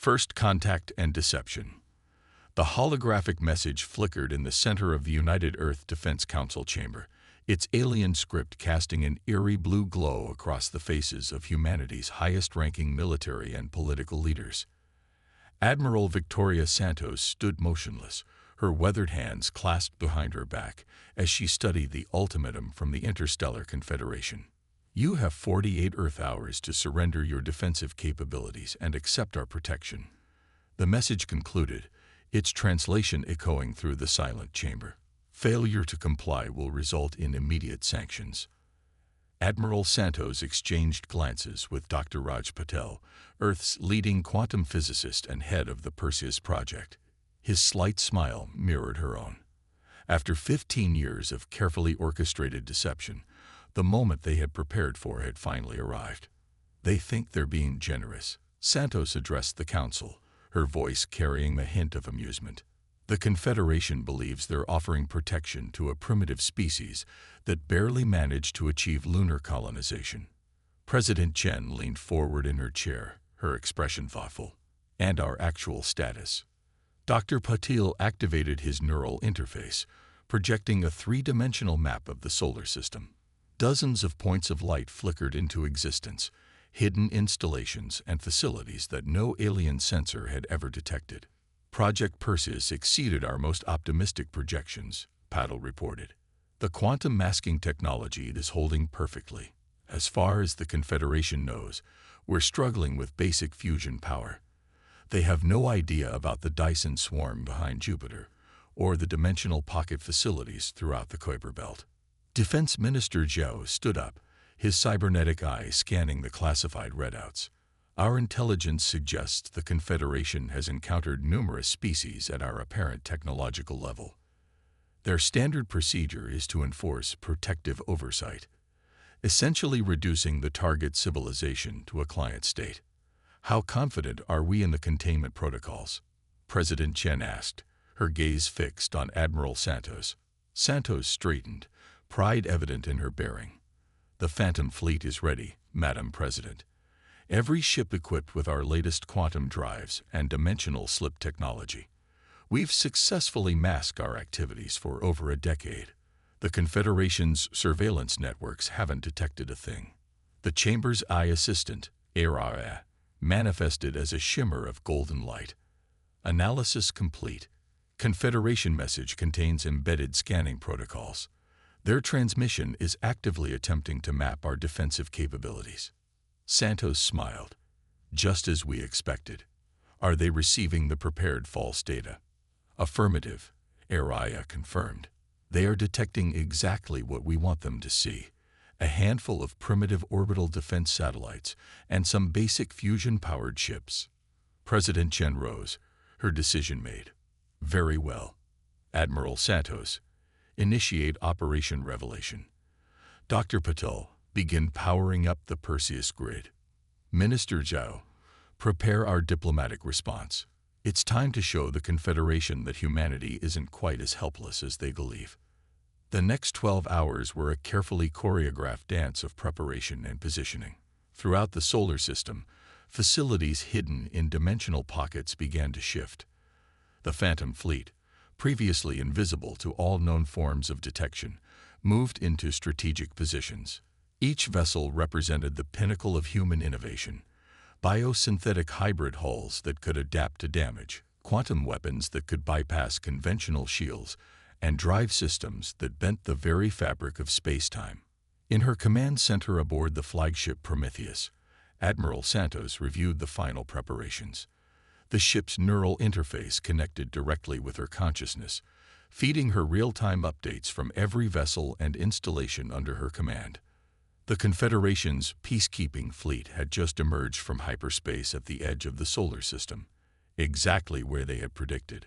First contact and deception. The holographic message flickered in the center of the United Earth Defense Council chamber, its alien script casting an eerie blue glow across the faces of humanity's highest-ranking military and political leaders. Admiral Victoria Santos stood motionless, her weathered hands clasped behind her back, as she studied the ultimatum from the Interstellar Confederation. You have 48 Earth hours to surrender your defensive capabilities and accept our protection. The message concluded, its translation echoing through the silent chamber. Failure to comply will result in immediate sanctions. Admiral Santos exchanged glances with Dr. Raj Patel, Earth's leading quantum physicist and head of the Perseus project. His slight smile mirrored her own. After 15 years of carefully orchestrated deception, the moment they had prepared for had finally arrived. They think they're being generous. Santos addressed the council, her voice carrying the hint of amusement. The Confederation believes they're offering protection to a primitive species that barely managed to achieve lunar colonization. President Chen leaned forward in her chair, her expression thoughtful. And our actual status. Dr. Patil activated his neural interface, projecting a three-dimensional map of the solar system. Dozens of points of light flickered into existence, hidden installations and facilities that no alien sensor had ever detected. Project Perseus exceeded our most optimistic projections, Patil reported. The quantum masking technology is holding perfectly. As far as the Confederation knows, we're struggling with basic fusion power. They have no idea about the Dyson swarm behind Jupiter, or the dimensional pocket facilities throughout the Kuiper Belt. Defense Minister Zhao stood up, his cybernetic eye scanning the classified readouts. Our intelligence suggests the Confederation has encountered numerous species at our apparent technological level. Their standard procedure is to enforce protective oversight, essentially reducing the target civilization to a client state. How confident are we in the containment protocols? President Chen asked, her gaze fixed on Admiral Santos. Santos straightened, pride evident in her bearing. The Phantom Fleet is ready, Madam President. Every ship equipped with our latest quantum drives and dimensional slip technology. We've successfully masked our activities for over a decade. The Confederation's surveillance networks haven't detected a thing. The chamber's eye assistant, Araya, manifested as a shimmer of golden light. Analysis complete. Confederation message contains embedded scanning protocols. Their transmission is actively attempting to map our defensive capabilities. Santos smiled. Just as we expected. Are they receiving the prepared false data? Affirmative, Araya confirmed. They are detecting exactly what we want them to see. A handful of primitive orbital defense satellites and some basic fusion-powered ships. President Chen rose, her decision made. Very well. Admiral Santos, initiate Operation Revelation. Dr. Patel, begin powering up the Perseus grid. Minister Zhao, prepare our diplomatic response. It's time to show the Confederation that humanity isn't quite as helpless as they believe. The next 12 hours were a carefully choreographed dance of preparation and positioning. Throughout the solar system, facilities hidden in dimensional pockets began to shift. The Phantom Fleet, previously invisible to all known forms of detection, moved into strategic positions. Each vessel represented the pinnacle of human innovation. Biosynthetic hybrid hulls that could adapt to damage, quantum weapons that could bypass conventional shields, and drive systems that bent the very fabric of space-time. In her command center aboard the flagship Prometheus, Admiral Santos reviewed the final preparations. The ship's neural interface connected directly with her consciousness, feeding her real-time updates from every vessel and installation under her command. The Confederation's peacekeeping fleet had just emerged from hyperspace at the edge of the solar system, exactly where they had predicted.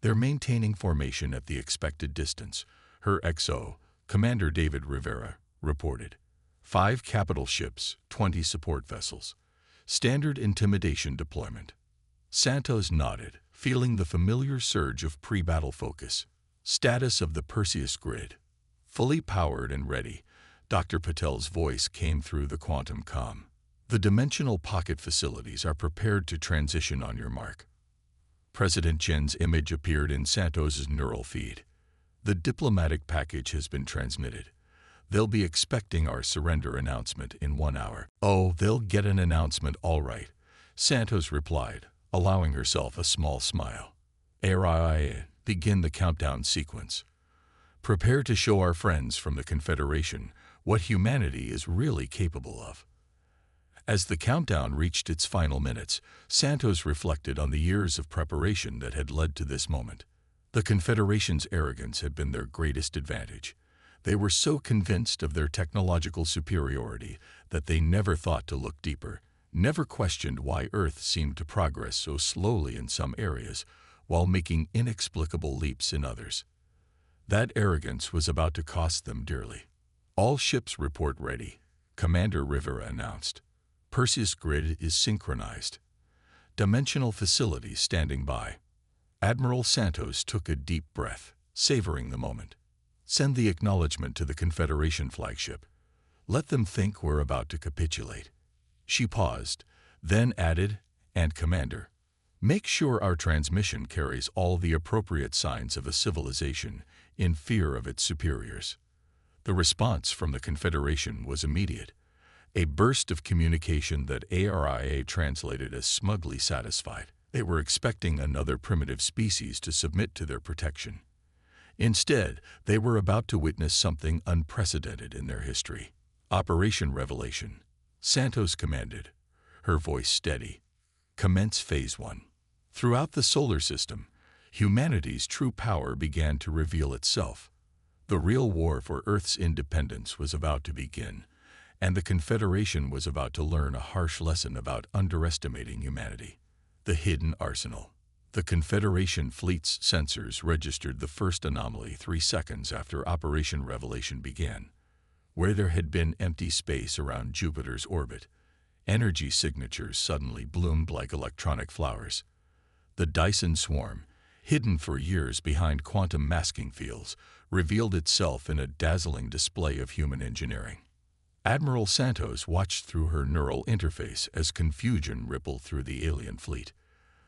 They're maintaining formation at the expected distance, her XO, Commander David Rivera, reported. 5 capital ships, 20 support vessels. Standard intimidation deployment. Santos nodded, feeling the familiar surge of pre-battle focus. Status of the Perseus grid. Fully powered and ready, Dr. Patel's voice came through the quantum comm. The dimensional pocket facilities are prepared to transition on your mark. President Chen's image appeared in Santos's neural feed. The diplomatic package has been transmitted. They'll be expecting our surrender announcement in 1 hour. Oh, they'll get an announcement all right, Santos replied, allowing herself a small smile. HFY, begin the countdown sequence. Prepare to show our friends from the Confederation what humanity is really capable of. As the countdown reached its final minutes, Santos reflected on the years of preparation that had led to this moment. The Confederation's arrogance had been their greatest advantage. They were so convinced of their technological superiority that they never thought to look deeper, never questioned why Earth seemed to progress so slowly in some areas while making inexplicable leaps in others. That arrogance was about to cost them dearly. All ships report ready, Commander Rivera announced. Perseus grid is synchronized. Dimensional facilities standing by. Admiral Santos took a deep breath, savoring the moment. Send the acknowledgement to the Confederation flagship. Let them think we're about to capitulate. She paused, then added, and Commander, make sure our transmission carries all the appropriate signs of a civilization in fear of its superiors. The response from the Confederation was immediate. A burst of communication that ARIA translated as smugly satisfied. They were expecting another primitive species to submit to their protection. Instead, they were about to witness something unprecedented in their history. Operation Revelation. Santos commanded, her voice steady. Commence Phase 1. Throughout the solar system, humanity's true power began to reveal itself. The real war for Earth's independence was about to begin, and the Confederation was about to learn a harsh lesson about underestimating humanity. The hidden arsenal. The Confederation fleet's sensors registered the first anomaly 3 seconds after Operation Revelation began. Where there had been empty space around Jupiter's orbit, energy signatures suddenly bloomed like electronic flowers. The Dyson swarm, hidden for years behind quantum masking fields, revealed itself in a dazzling display of human engineering. Admiral Santos watched through her neural interface as confusion rippled through the alien fleet.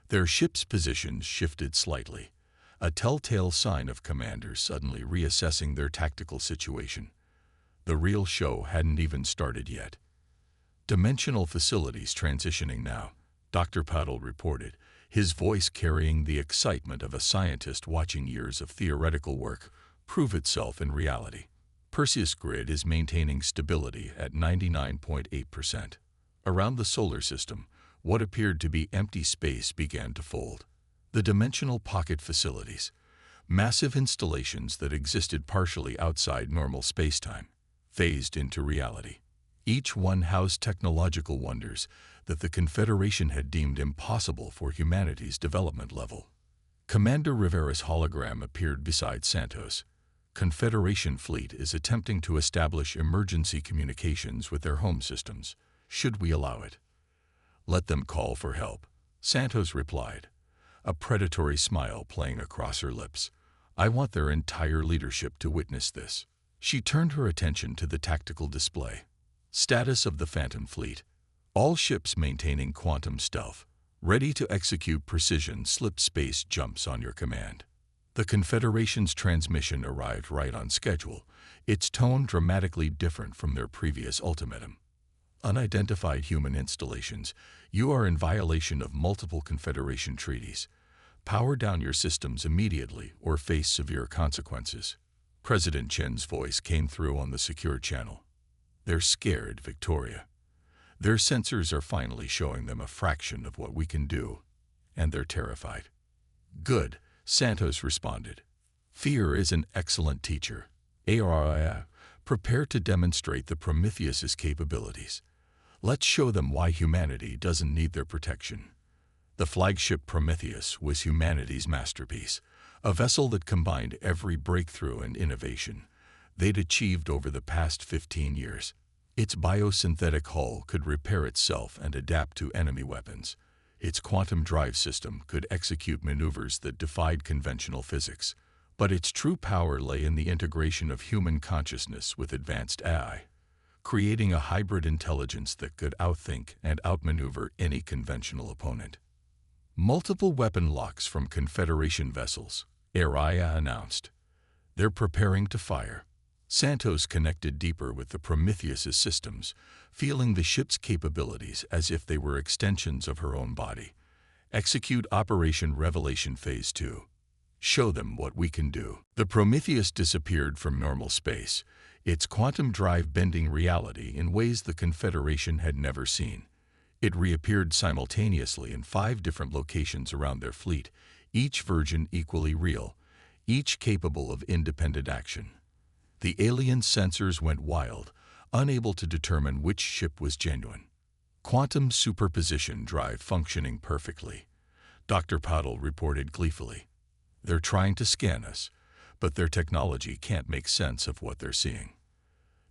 Their ship's positions shifted slightly, a telltale sign of commanders suddenly reassessing their tactical situation. The real show hadn't even started yet. Dimensional facilities transitioning now, Dr. Paddle reported, his voice carrying the excitement of a scientist watching years of theoretical work prove itself in reality. Perseus grid is maintaining stability at 99.8%. Around the solar system, what appeared to be empty space began to fold. The dimensional pocket facilities, massive installations that existed partially outside normal spacetime, phased into reality. Each one housed technological wonders that the Confederation had deemed impossible for humanity's development level. Commander Rivera's hologram appeared beside Santos. Confederation fleet is attempting to establish emergency communications with their home systems. Should we allow it? Let them call for help, Santos replied, a predatory smile playing across her lips. I want their entire leadership to witness this. She turned her attention to the tactical display. Status of the Phantom Fleet. All ships maintaining quantum stealth, ready to execute precision slip-space jumps on your command. The Confederation's transmission arrived right on schedule, its tone dramatically different from their previous ultimatum. Unidentified human installations, you are in violation of multiple Confederation treaties. Power down your systems immediately or face severe consequences. President Chen's voice came through on the secure channel. They're scared, Victoria. Their sensors are finally showing them a fraction of what we can do, and they're terrified. Good, Santos responded. Fear is an excellent teacher. ARIA, prepare to demonstrate the Prometheus's capabilities. Let's show them why humanity doesn't need their protection. The flagship Prometheus was humanity's masterpiece, a vessel that combined every breakthrough and innovation they'd achieved over the past 15 years. Its biosynthetic hull could repair itself and adapt to enemy weapons. Its quantum drive system could execute maneuvers that defied conventional physics. But its true power lay in the integration of human consciousness with advanced AI. creating a hybrid intelligence that could outthink and outmaneuver any conventional opponent. Multiple weapon locks from Confederation vessels, Araya announced. They're preparing to fire. Santos connected deeper with the Prometheus's systems, feeling the ship's capabilities as if they were extensions of her own body. Execute Operation Revelation Phase 2. Show them what we can do. The Prometheus disappeared from normal space, its quantum drive bending reality in ways the Confederation had never seen. It reappeared simultaneously in 5 different locations around their fleet, each version equally real, each capable of independent action. The alien sensors went wild, unable to determine which ship was genuine. Quantum superposition drive functioning perfectly, Dr. Paddle reported gleefully. They're trying to scan us, but their technology can't make sense of what they're seeing.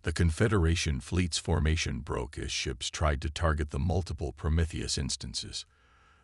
The Confederation fleet's formation broke as ships tried to target the multiple Prometheus instances.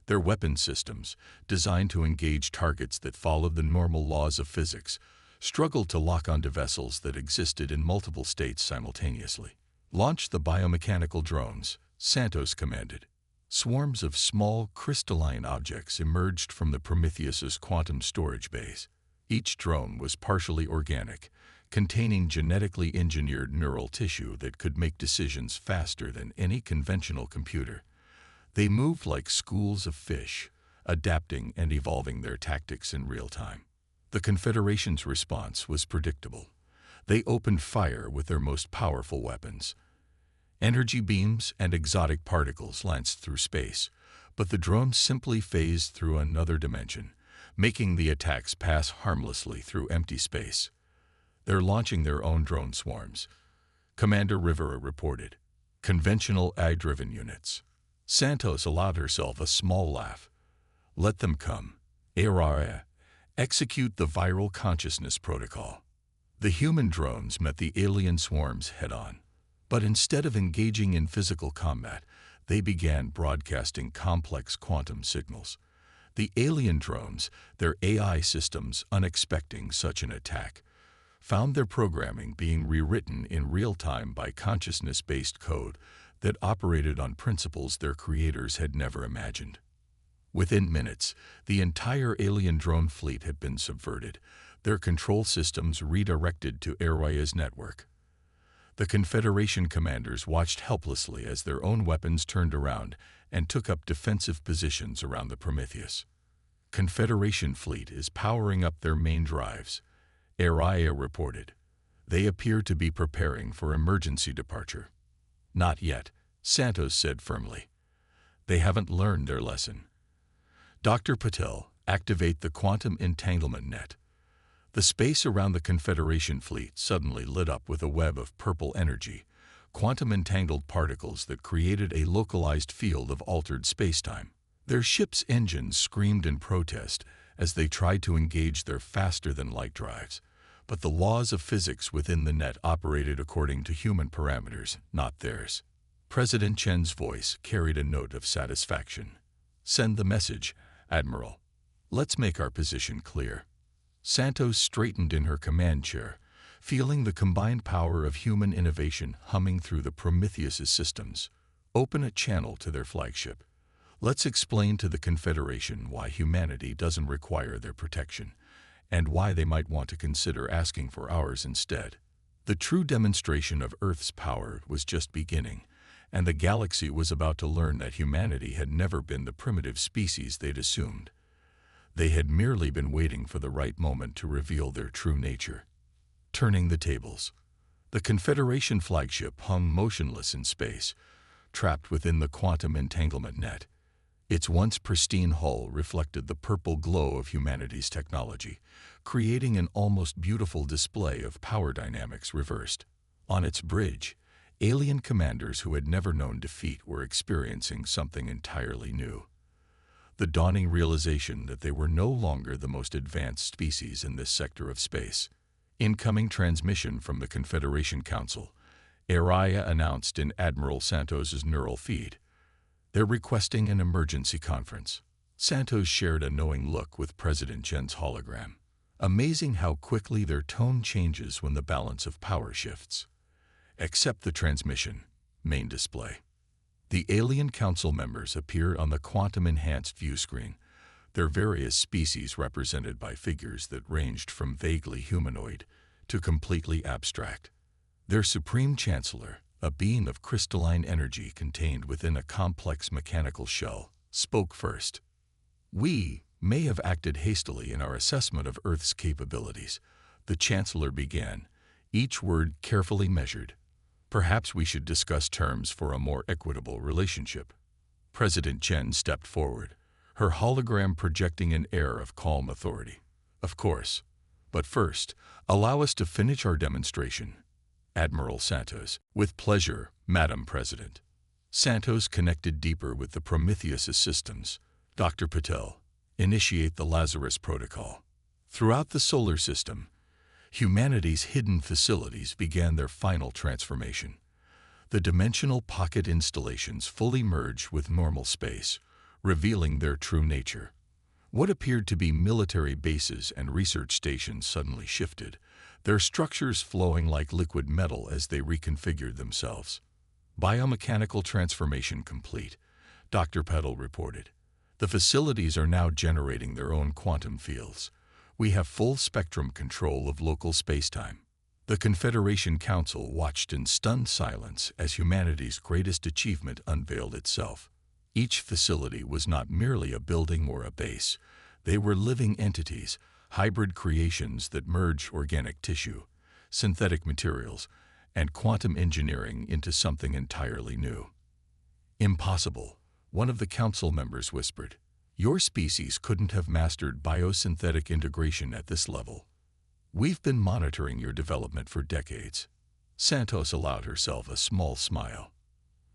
Their weapon systems, designed to engage targets that followed the normal laws of physics, struggled to lock onto vessels that existed in multiple states simultaneously. Launch the biomechanical drones, Santos commanded. Swarms of small, crystalline objects emerged from the Prometheus's quantum storage bays. Each drone was partially organic, containing genetically engineered neural tissue that could make decisions faster than any conventional computer. They moved like schools of fish, adapting and evolving their tactics in real time. The Confederation's response was predictable. They opened fire with their most powerful weapons. Energy beams and exotic particles lanced through space, but the drones simply phased through another dimension, making the attacks pass harmlessly through empty space. They're launching their own drone swarms, Commander Rivera reported. Conventional AI-driven units. Santos allowed herself a small laugh. Let them come. Araya. Execute the viral consciousness protocol. The human drones met the alien swarms head-on. But instead of engaging in physical combat, they began broadcasting complex quantum signals. The alien drones, their AI systems unexpecting such an attack, found their programming being rewritten in real time by consciousness-based code that operated on principles their creators had never imagined. Within minutes, the entire alien drone fleet had been subverted, their control systems redirected to Araya's network. The Confederation commanders watched helplessly as their own weapons turned around and took up defensive positions around the Prometheus. Confederation fleet is powering up their main drives, Araya reported. They appear to be preparing for emergency departure. Not yet, Santos said firmly. They haven't learned their lesson. Dr. Patel, activate the quantum entanglement net. The space around the Confederation fleet suddenly lit up with a web of purple energy, quantum-entangled particles that created a localized field of altered spacetime. Their ship's engines screamed in protest as they tried to engage their faster-than-light drives, but the laws of physics within the net operated according to human parameters, not theirs. President Chen's voice carried a note of satisfaction. Send the message, Admiral. Let's make our position clear. Santos straightened in her command chair, feeling the combined power of human innovation humming through the Prometheus's systems. Open a channel to their flagship. Let's explain to the Confederation why humanity doesn't require their protection, and why they might want to consider asking for ours instead. The true demonstration of Earth's power was just beginning, and the galaxy was about to learn that humanity had never been the primitive species they'd assumed. They had merely been waiting for the right moment to reveal their true nature. Turning the tables. The Confederation flagship hung motionless in space, trapped within the quantum entanglement net. Its once pristine hull reflected the purple glow of humanity's technology, creating an almost beautiful display of power dynamics reversed. On its bridge, alien commanders who had never known defeat were experiencing something entirely new. The dawning realization that they were no longer the most advanced species in this sector of space. Incoming transmission from the Confederation Council, Araya announced in Admiral Santos's neural feed. They're requesting an emergency conference. Santos shared a knowing look with President Chen's hologram. Amazing how quickly their tone changes when the balance of power shifts. Accept the transmission. Main display. The alien council members appear on the quantum-enhanced view screen, their various species represented by figures that ranged from vaguely humanoid to completely abstract. Their supreme chancellor, a being of crystalline energy contained within a complex mechanical shell, spoke first. "We may have acted hastily in our assessment of Earth's capabilities," the chancellor began, each word carefully measured. "Perhaps we should discuss terms for a more equitable relationship." President Chen stepped forward, her hologram projecting an air of calm authority. "Of course. But first, allow us to finish our demonstration." Admiral Santos. "With pleasure, Madam President." Santos connected deeper with the Prometheus systems. "Dr. Patel, initiate the Lazarus Protocol." Throughout the solar system, humanity's hidden facilities began their final transformation. The dimensional pocket installations fully merged with normal space, revealing their true nature. What appeared to be military bases and research stations suddenly shifted, their structures flowing like liquid metal as they reconfigured themselves. "Biomechanical transformation complete," Dr. Patel reported. "The facilities are now generating their own quantum fields. We have full spectrum control of local spacetime." The Confederation Council watched in stunned silence as humanity's greatest achievement unveiled itself. Each facility was not merely a building or a base. They were living entities, hybrid creations that merge organic tissue, synthetic materials, and quantum engineering into something entirely new. "Impossible," one of the council members whispered. "Your species couldn't have mastered biosynthetic integration at this level. We've been monitoring your development for decades." Santos allowed herself a small smile.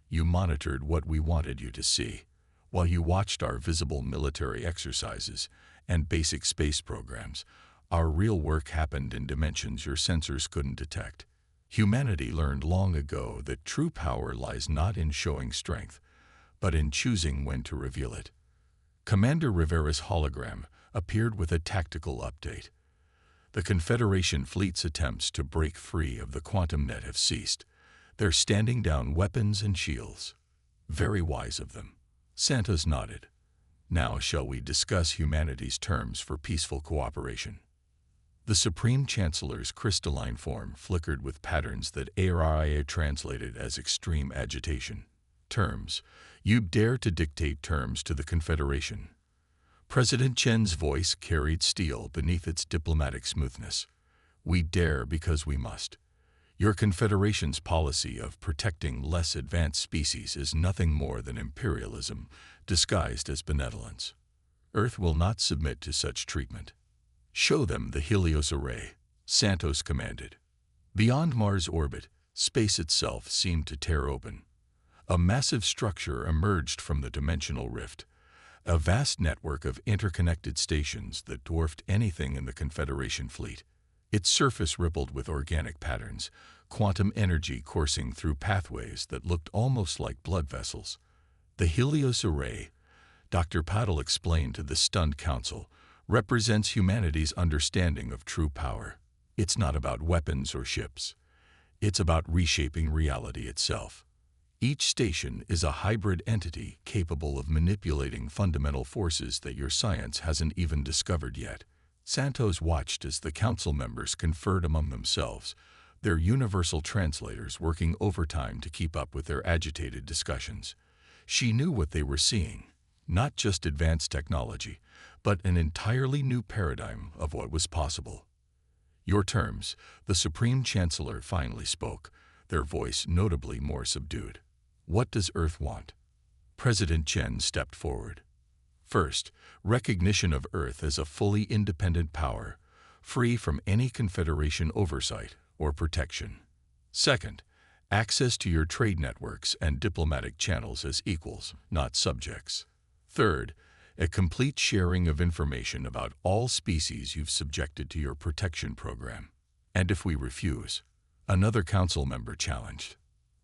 "You monitored what we wanted you to see, while you watched our visible military exercises and basic space programs. Our real work happened in dimensions your sensors couldn't detect." Humanity learned long ago that true power lies not in showing strength, but in choosing when to reveal it. Commander Rivera's hologram appeared with a tactical update. The Confederation fleet's attempts to break free of the quantum net have ceased. They're standing down weapons and shields. "Very wise of them." Santos nodded. "Now shall we discuss humanity's terms for peaceful cooperation?" The Supreme Chancellor's crystalline form flickered with patterns that ARIA translated as extreme agitation. "Terms. You dare to dictate terms to the Confederation." President Chen's voice carried steel beneath its diplomatic smoothness. "We dare because we must. Your Confederation's policy of protecting less advanced species is nothing more than imperialism, disguised as benevolence. Earth will not submit to such treatment." "Show them the Helios Array," Santos commanded. Beyond Mars' orbit, space itself seemed to tear open. A massive structure emerged from the dimensional rift, a vast network of interconnected stations that dwarfed anything in the Confederation fleet. Its surface rippled with organic patterns, quantum energy coursing through pathways that looked almost like blood vessels. "The Helios Array," Dr. Patel explained to the stunned council, "represents humanity's understanding of true power. It's not about weapons or ships. It's about reshaping reality itself. Each station is a hybrid entity capable of manipulating fundamental forces that your science hasn't even discovered yet." Santos watched as the council members conferred among themselves, their universal translators working overtime to keep up with their agitated discussions. She knew what they were seeing, not just advanced technology, but an entirely new paradigm of what was possible. "Your terms," the Supreme Chancellor finally spoke, their voice notably more subdued. "What does Earth want?" President Chen stepped forward. "First, recognition of Earth as a fully independent power, free from any Confederation oversight or protection. Second, access to your trade networks and diplomatic channels as equals, not subjects. Third, a complete sharing of information about all species you've subjected to your protection program." "And if we refuse?" another council member challenged.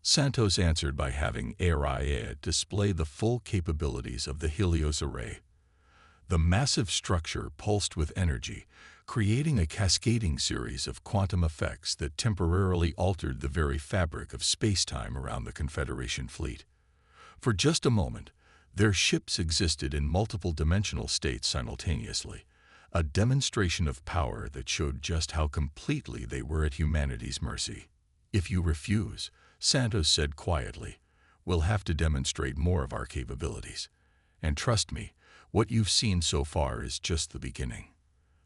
Santos answered by having ARIA display the full capabilities of the Helios Array. The massive structure pulsed with energy, creating a cascading series of quantum effects that temporarily altered the very fabric of space-time around the Confederation fleet. For just a moment, their ships existed in multiple dimensional states simultaneously, a demonstration of power that showed just how completely they were at humanity's mercy. "If you refuse," Santos said quietly, "we'll have to demonstrate more of our capabilities. And trust me, what you've seen so far is just the beginning."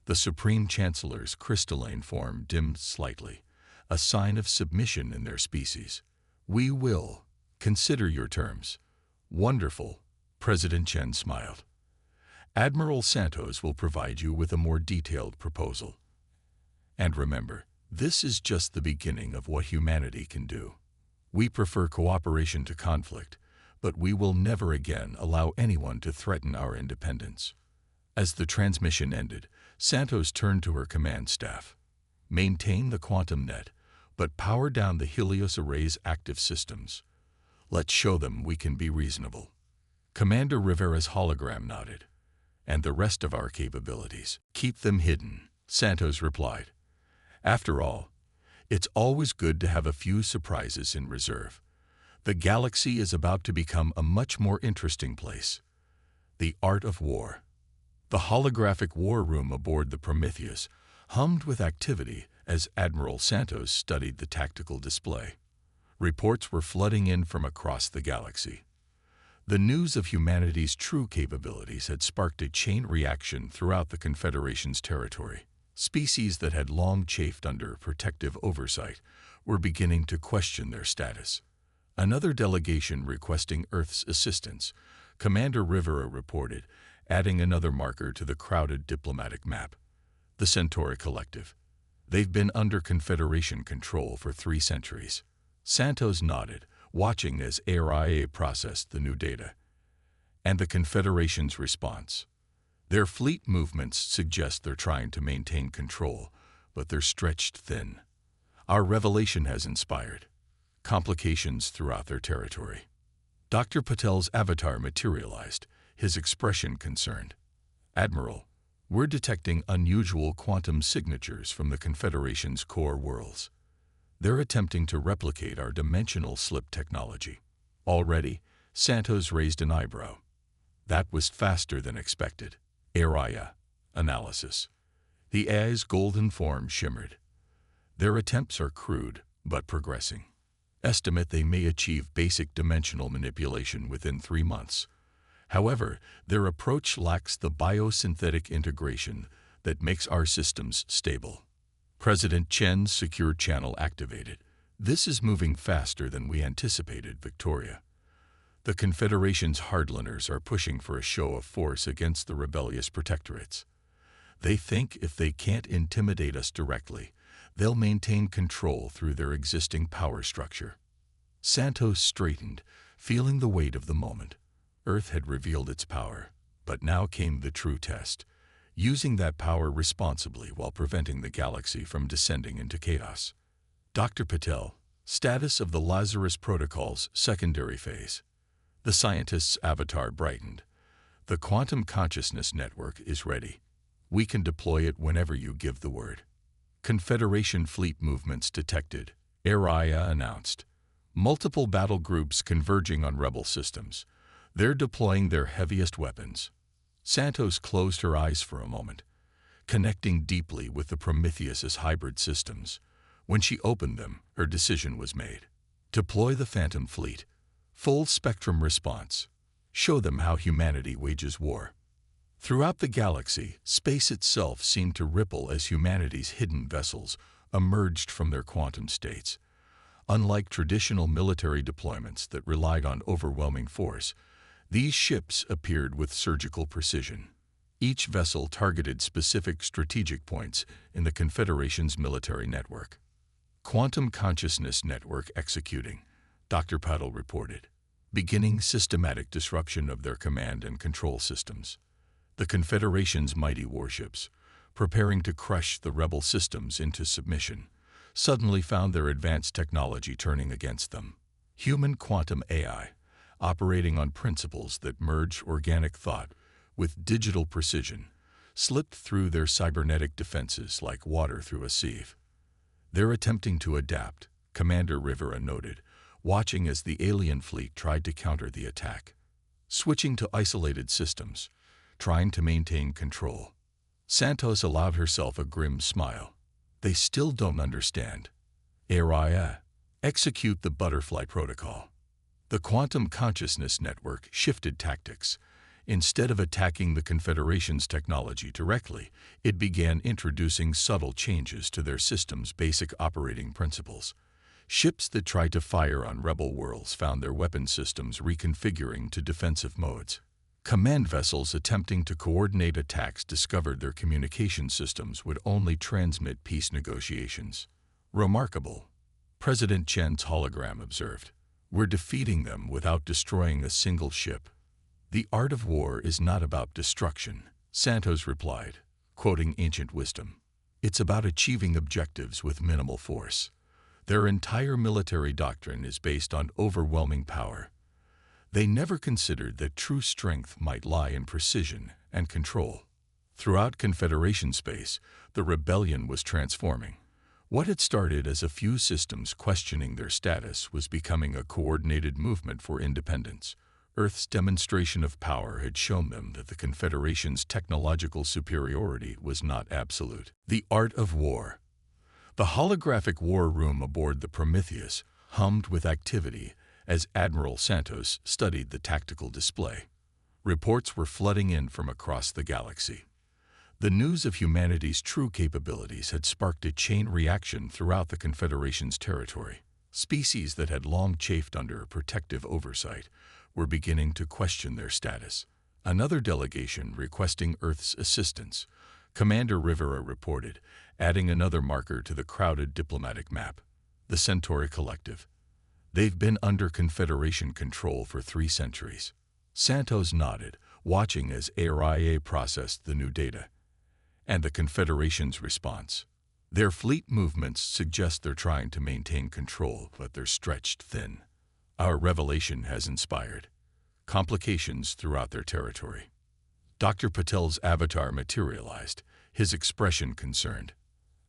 The Supreme Chancellor's crystalline form dimmed slightly, a sign of submission in their species. "We will consider your terms." "Wonderful," President Chen smiled. "Admiral Santos will provide you with a more detailed proposal. And remember, this is just the beginning of what humanity can do. We prefer cooperation to conflict, but we will never again allow anyone to threaten our independence." As the transmission ended, Santos turned to her command staff. "Maintain the quantum net, but power down the Helios Array's active systems. Let's show them we can be reasonable." Commander Rivera's hologram nodded. "And the rest of our capabilities, keep them hidden," Santos replied. "After all, it's always good to have a few surprises in reserve. The galaxy is about to become a much more interesting place." The art of war. The holographic war room aboard the Prometheus hummed with activity as Admiral Santos studied the tactical display. Reports were flooding in from across the galaxy. The news of humanity's true capabilities had sparked a chain reaction throughout the Confederation's territory. Species that had long chafed under protective oversight were beginning to question their status. Another delegation requesting Earth's assistance, Commander Rivera reported, adding another marker to the crowded diplomatic map. The Centauri Collective. "They've been under Confederation control for 3 centuries. Santos nodded, watching as ARIA processed the new data. And the Confederation's response. "Their fleet movements suggest they're trying to maintain control, but they're stretched thin. Our revelation has inspired complications throughout their territory." Dr. Patel's avatar materialized, his expression concerned. "Admiral, we're detecting unusual quantum signatures from the Confederation's core worlds. They're attempting to replicate our dimensional slip technology." Already, Santos raised an eyebrow. "That was faster than expected." ARIA analysis. The AI's golden form shimmered. "Their attempts are crude, but progressing. Estimate they may achieve basic dimensional manipulation within 3 months. However, their approach lacks the biosynthetic integration that makes our systems stable." President Chen's secure channel activated. "This is moving faster than we anticipated, Victoria. The Confederation's hardliners are pushing for a show of force against the rebellious protectorates. They think if they can't intimidate us directly, they'll maintain control through their existing power structure." Santos straightened, feeling the weight of the moment. Earth had revealed its power, but now came the true test. Using that power responsibly while preventing the galaxy from descending into chaos. Dr. Patel, status of the Lazarus Protocol's secondary phase. The scientist's avatar brightened. "The quantum consciousness network is ready. We can deploy it whenever you give the word." Confederation fleet movements detected, ARIA announced. Multiple battle groups converging on rebel systems. They're deploying their heaviest weapons. Santos closed her eyes for a moment, connecting deeply with the Prometheus's hybrid systems. When she opened them, her decision was made. Deploy the Phantom Fleet. Full spectrum response. Show them how humanity wages war. Throughout the galaxy, space itself seemed to ripple as humanity's hidden vessels emerged from their quantum states. Unlike traditional military deployments that relied on overwhelming force, these ships appeared with surgical precision. Each vessel targeted specific strategic points in the Confederation's military network. Quantum Consciousness Network executing, Dr. Patel reported, beginning systematic disruption of their command and control systems. The Confederation's mighty warships, preparing to crush the rebel systems into submission, suddenly found their advanced technology turning against them. Human quantum AI, operating on principles that merge organic thought with digital precision, slipped through their cybernetic defenses like water through a sieve. They're attempting to adapt, Commander Rivera noted, watching as the alien fleet tried to counter the attack. Switching to isolated systems, trying to maintain control. Santos allowed herself a grim smile. They still don't understand. Araya, execute the butterfly protocol. The quantum consciousness network shifted tactics. Instead of attacking the Confederation's technology directly, it began introducing subtle changes to their system's basic operating principles. Ships that tried to fire on rebel worlds found their weapon systems reconfiguring to defensive modes. Command vessels attempting to coordinate attacks discovered their communication systems would only transmit peace negotiations. Remarkable, President Chen's hologram observed. We're defeating them without destroying a single ship. The art of war is not about destruction, Santos replied, quoting ancient wisdom. It's about achieving objectives with minimal force. Their entire military doctrine is based on overwhelming power. They never considered that true strength might lie in precision and control. Throughout Confederation space, the rebellion was transforming. What had started as a few systems questioning their status was becoming a coordinated movement for independence. Earth's demonstration of power had shown them that the Confederation's technological superiority was not absolute. The art of war. The holographic war room aboard the Prometheus hummed with activity as Admiral Santos studied the tactical display. Reports were flooding in from across the galaxy. The news of humanity's true capabilities had sparked a chain reaction throughout the Confederation's territory. Species that had long chafed under protective oversight were beginning to question their status. Another delegation requesting Earth's assistance, Commander Rivera reported, adding another marker to the crowded diplomatic map. The Centauri Collective. They've been under Confederation control for 3 centuries. Santos nodded, watching as ARIA processed the new data. And the Confederation's response. Their fleet movements suggest they're trying to maintain control, but they're stretched thin. Our revelation has inspired complications throughout their territory. Dr. Patel's avatar materialized, his expression concerned.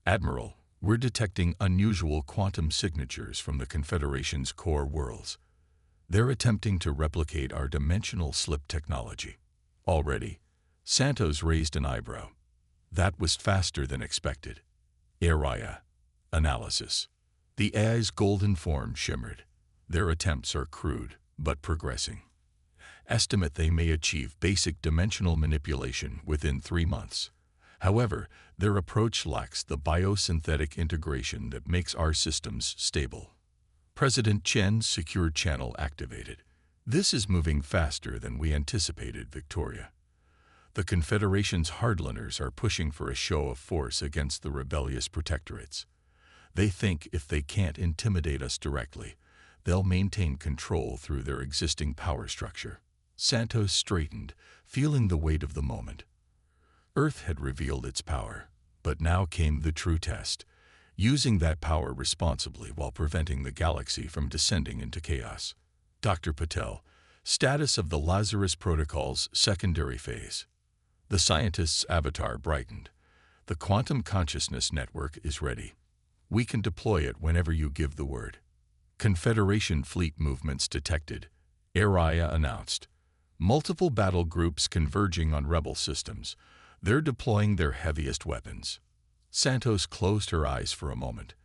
Admiral, we're detecting unusual quantum signatures from the Confederation's core worlds. They're attempting to replicate our dimensional slip technology. Already, Santos raised an eyebrow. That was faster than expected. Araya. Analysis. The AI's golden form shimmered. Their attempts are crude, but progressing. Estimate they may achieve basic dimensional manipulation within 3 months. However, their approach lacks the biosynthetic integration that makes our systems stable. President Chen's secure channel activated. This is moving faster than we anticipated, Victoria. The Confederation's hardliners are pushing for a show of force against the rebellious protectorates. They think if they can't intimidate us directly, they'll maintain control through their existing power structure. Santos straightened, feeling the weight of the moment. Earth had revealed its power, but now came the true test, using that power responsibly while preventing the galaxy from descending into chaos. Dr. Patel, status of the Lazarus Protocol's secondary phase. The scientist's avatar brightened. The quantum consciousness network is ready. We can deploy it whenever you give the word. Confederation fleet movements detected, Araya announced. Multiple battle groups converging on rebel systems. They're deploying their heaviest weapons. Santos closed her eyes for a moment,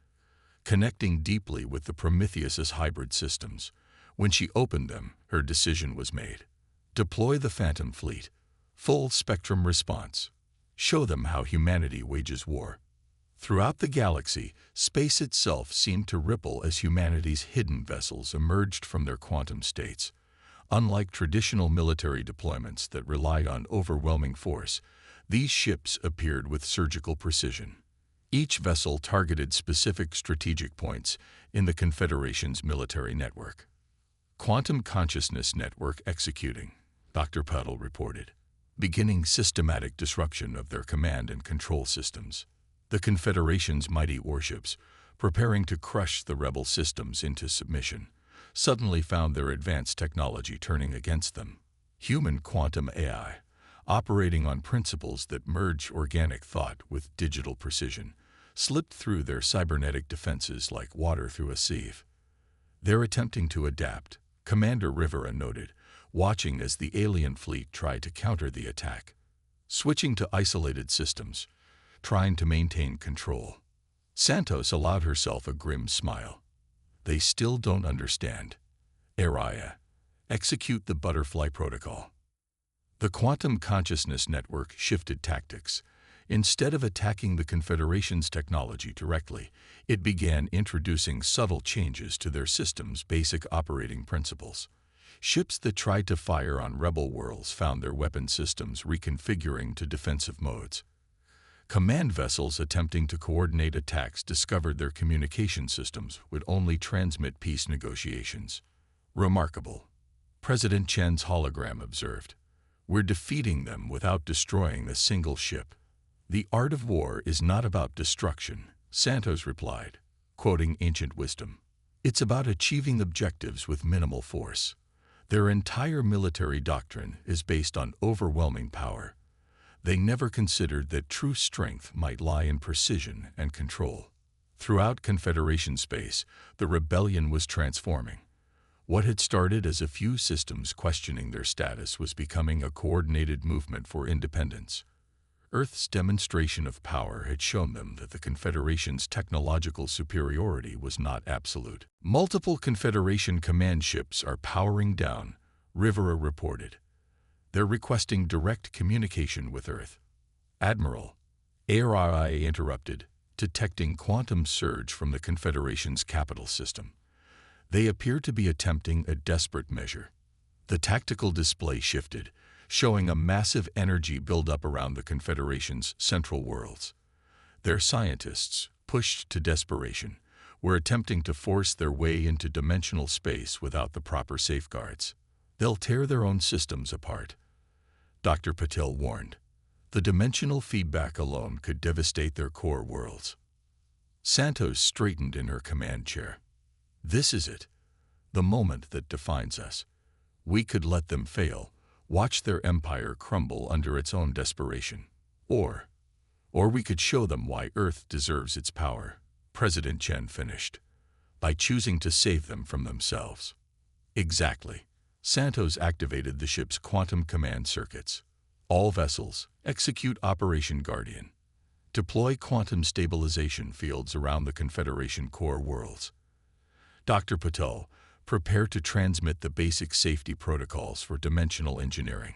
connecting deeply with the Prometheus's hybrid systems. When she opened them, her decision was made. Deploy the Phantom Fleet. Full spectrum response. Show them how humanity wages war. Throughout the galaxy, space itself seemed to ripple as humanity's hidden vessels emerged from their quantum states. Unlike traditional military deployments that relied on overwhelming force, these ships appeared with surgical precision. Each vessel targeted specific strategic points in the Confederation's military network. Quantum Consciousness Network executing, Dr. Patel reported, beginning systematic disruption of their command and control systems. The Confederation's mighty warships, preparing to crush the rebel systems into submission, suddenly found their advanced technology turning against them. Human quantum AI, operating on principles that merge organic thought with digital precision, slipped through their cybernetic defenses like water through a sieve. They're attempting to adapt, Commander Rivera noted, watching as the alien fleet tried to counter the attack. Switching to isolated systems, trying to maintain control. Santos allowed herself a grim smile. They still don't understand. Araya. Execute the butterfly protocol. The quantum consciousness network shifted tactics. Instead of attacking the Confederation's technology directly, it began introducing subtle changes to their system's basic operating principles. Ships that tried to fire on rebel worlds found their weapon systems reconfiguring to defensive modes. Command vessels attempting to coordinate attacks discovered their communication systems would only transmit peace negotiations. Remarkable. President Chen's hologram observed. We're defeating them without destroying a single ship. The art of war is not about destruction, Santos replied, quoting ancient wisdom. It's about achieving objectives with minimal force. Their entire military doctrine is based on overwhelming power. They never considered that true strength might lie in precision and control. Throughout Confederation space, the rebellion was transforming. What had started as a few systems questioning their status was becoming a coordinated movement for independence. Earth's demonstration of power had shown them that the Confederation's technological superiority was not absolute. Multiple Confederation command ships are powering down, Rivera reported. They're requesting direct communication with Earth. Admiral, ARI interrupted, detecting quantum surge from the Confederation's capital system. They appear to be attempting a desperate measure. The tactical display shifted, showing a massive energy buildup around the Confederation's central worlds. Their scientists, pushed to desperation, were attempting to force their way into dimensional space without the proper safeguards. They'll tear their own systems apart, Dr. Patel warned. The dimensional feedback alone could devastate their core worlds. Santos straightened in her command chair. This is it, the moment that defines us. We could let them fail, watch their empire crumble under its own desperation. Or we could show them why Earth deserves its power, President Chen finished, by choosing to save them from themselves. Exactly. Santos activated the ship's quantum command circuits. All vessels, execute Operation Guardian. Deploy quantum stabilization fields around the Confederation core worlds. Dr. Patel, prepare to transmit the basic safety protocols for dimensional engineering.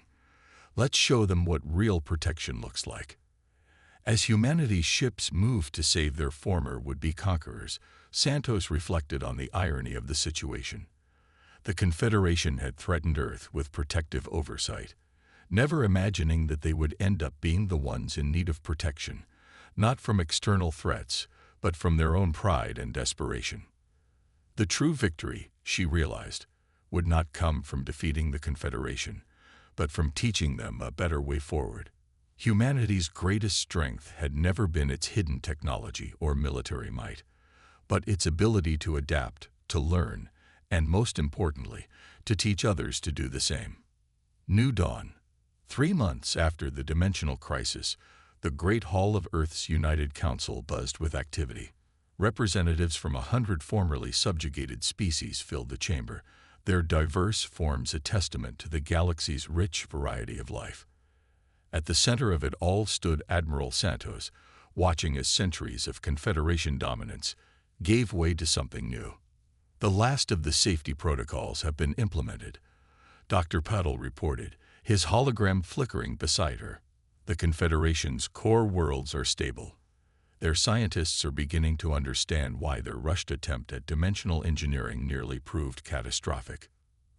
Let's show them what real protection looks like. As humanity's ships moved to save their former would-be conquerors, Santos reflected on the irony of the situation. The Confederation had threatened Earth with protective oversight, never imagining that they would end up being the ones in need of protection, not from external threats, but from their own pride and desperation. The true victory, she realized, would not come from defeating the Confederation, but from teaching them a better way forward. Humanity's greatest strength had never been its hidden technology or military might, but its ability to adapt, to learn, and most importantly, to teach others to do the same. New dawn. 3 months after the dimensional crisis, the Great Hall of Earth's United Council buzzed with activity. Representatives from 100 formerly subjugated species filled the chamber, their diverse forms a testament to the galaxy's rich variety of life. At the center of it all stood Admiral Santos, watching as centuries of Confederation dominance gave way to something new. The last of the safety protocols have been implemented, Dr. Patel reported, his hologram flickering beside her. The Confederation's core worlds are stable. Their scientists are beginning to understand why their rushed attempt at dimensional engineering nearly proved catastrophic.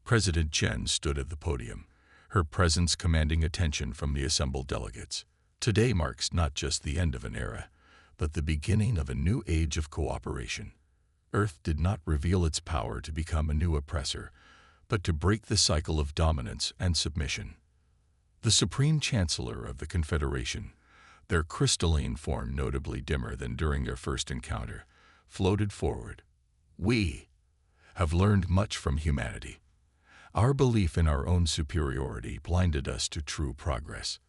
President Chen stood at the podium, her presence commanding attention from the assembled delegates. Today marks not just the end of an era, but the beginning of a new age of cooperation. Earth did not reveal its power to become a new oppressor, but to break the cycle of dominance and submission. The Supreme Chancellor of the Confederation, their crystalline form notably dimmer than during their first encounter, floated forward. We have learned much from humanity. Our belief in our own superiority blinded us to true progress.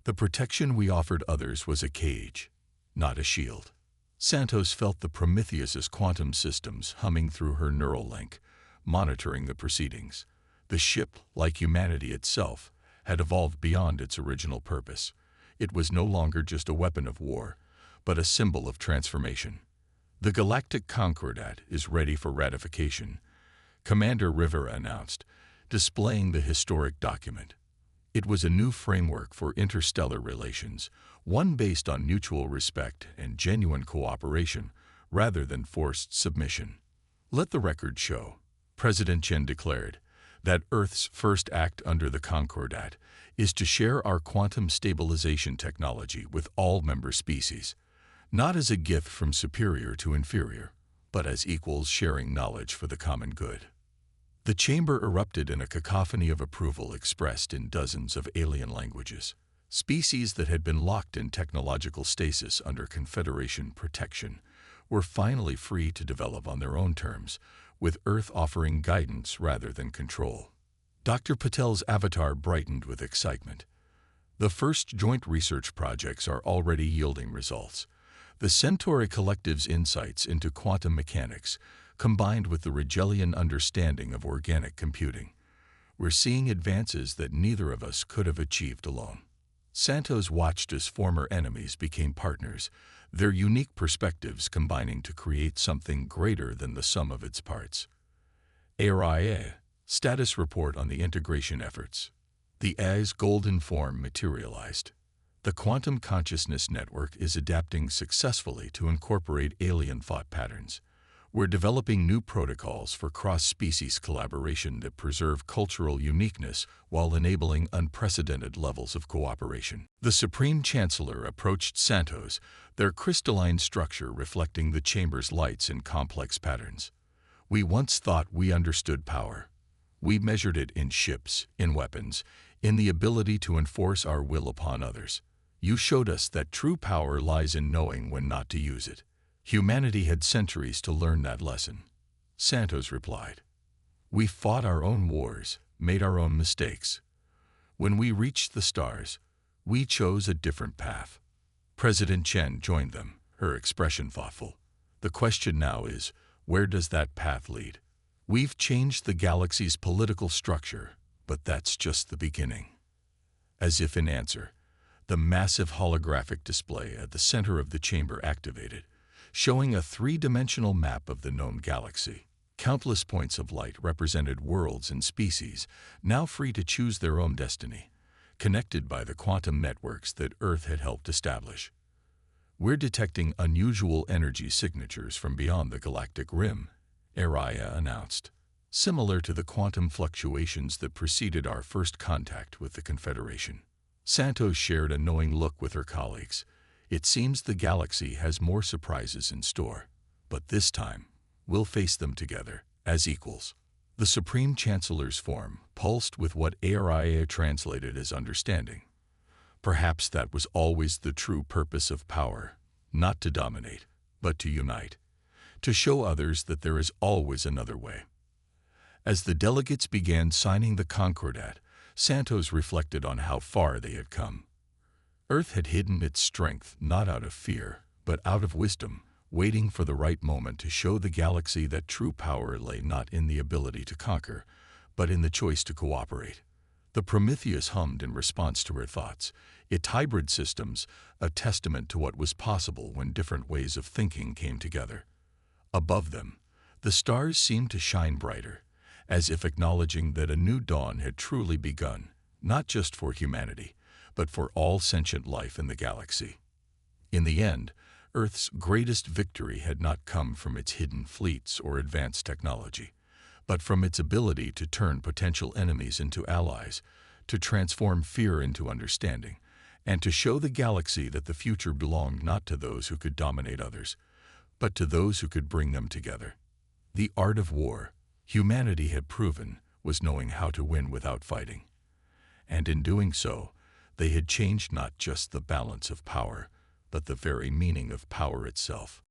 The protection we offered others was a cage, not a shield. Santos felt the Prometheus's quantum systems humming through her neural link, monitoring the proceedings. The ship, like humanity itself, had evolved beyond its original purpose. It was no longer just a weapon of war, but a symbol of transformation. The Galactic Concordat is ready for ratification, Commander Rivera announced, displaying the historic document. It was a new framework for interstellar relations, one based on mutual respect and genuine cooperation rather than forced submission. Let the record show, President Chen declared, that Earth's first act under the Concordat is to share our quantum stabilization technology with all member species, not as a gift from superior to inferior, but as equals sharing knowledge for the common good. The chamber erupted in a cacophony of approval expressed in dozens of alien languages. Species that had been locked in technological stasis under Confederation protection were finally free to develop on their own terms, with Earth offering guidance rather than control. Dr. Patel's avatar brightened with excitement. The first joint research projects are already yielding results. The Centauri Collective's insights into quantum mechanics, combined with the Rigelian understanding of organic computing, we're seeing advances that neither of us could have achieved alone. Santos watched as former enemies became partners, their unique perspectives combining to create something greater than the sum of its parts. HFY status report on the integration efforts. The AI's golden form materialized. The quantum consciousness network is adapting successfully to incorporate alien thought patterns. We're developing new protocols for cross-species collaboration that preserve cultural uniqueness while enabling unprecedented levels of cooperation. The Supreme Chancellor approached Santos, their crystalline structure reflecting the chamber's lights in complex patterns. We once thought we understood power. We measured it in ships, in weapons, in the ability to enforce our will upon others. You showed us that true power lies in knowing when not to use it. Humanity had centuries to learn that lesson. Santos replied, "We fought our own wars, made our own mistakes. When we reached the stars, we chose a different path." President Chen joined them, her expression thoughtful. The question now is, where does that path lead? We've changed the galaxy's political structure, but that's just the beginning. As if in answer, the massive holographic display at the center of the chamber activated, showing a three-dimensional map of the known galaxy. Countless points of light represented worlds and species, now free to choose their own destiny, connected by the quantum networks that Earth had helped establish. We're detecting unusual energy signatures from beyond the galactic rim, Araya announced, similar to the quantum fluctuations that preceded our first contact with the Confederation. Santos shared a knowing look with her colleagues. It seems the galaxy has more surprises in store, but this time, we'll face them together, as equals. The Supreme Chancellor's form pulsed with what Araya translated as understanding. Perhaps that was always the true purpose of power, not to dominate, but to unite, to show others that there is always another way. As the delegates began signing the Concordat, Santos reflected on how far they had come. Earth had hidden its strength not out of fear, but out of wisdom, waiting for the right moment to show the galaxy that true power lay not in the ability to conquer, but in the choice to cooperate. The Prometheus hummed in response to her thoughts, its hybrid systems a testament to what was possible when different ways of thinking came together. Above them, the stars seemed to shine brighter, as if acknowledging that a new dawn had truly begun, not just for humanity, but for all sentient life in the galaxy. In the end, Earth's greatest victory had not come from its hidden fleets or advanced technology, but from its ability to turn potential enemies into allies, to transform fear into understanding, and to show the galaxy that the future belonged not to those who could dominate others, but to those who could bring them together. The art of war, humanity had proven, was knowing how to win without fighting. And in doing so, they had changed not just the balance of power, but the very meaning of power itself.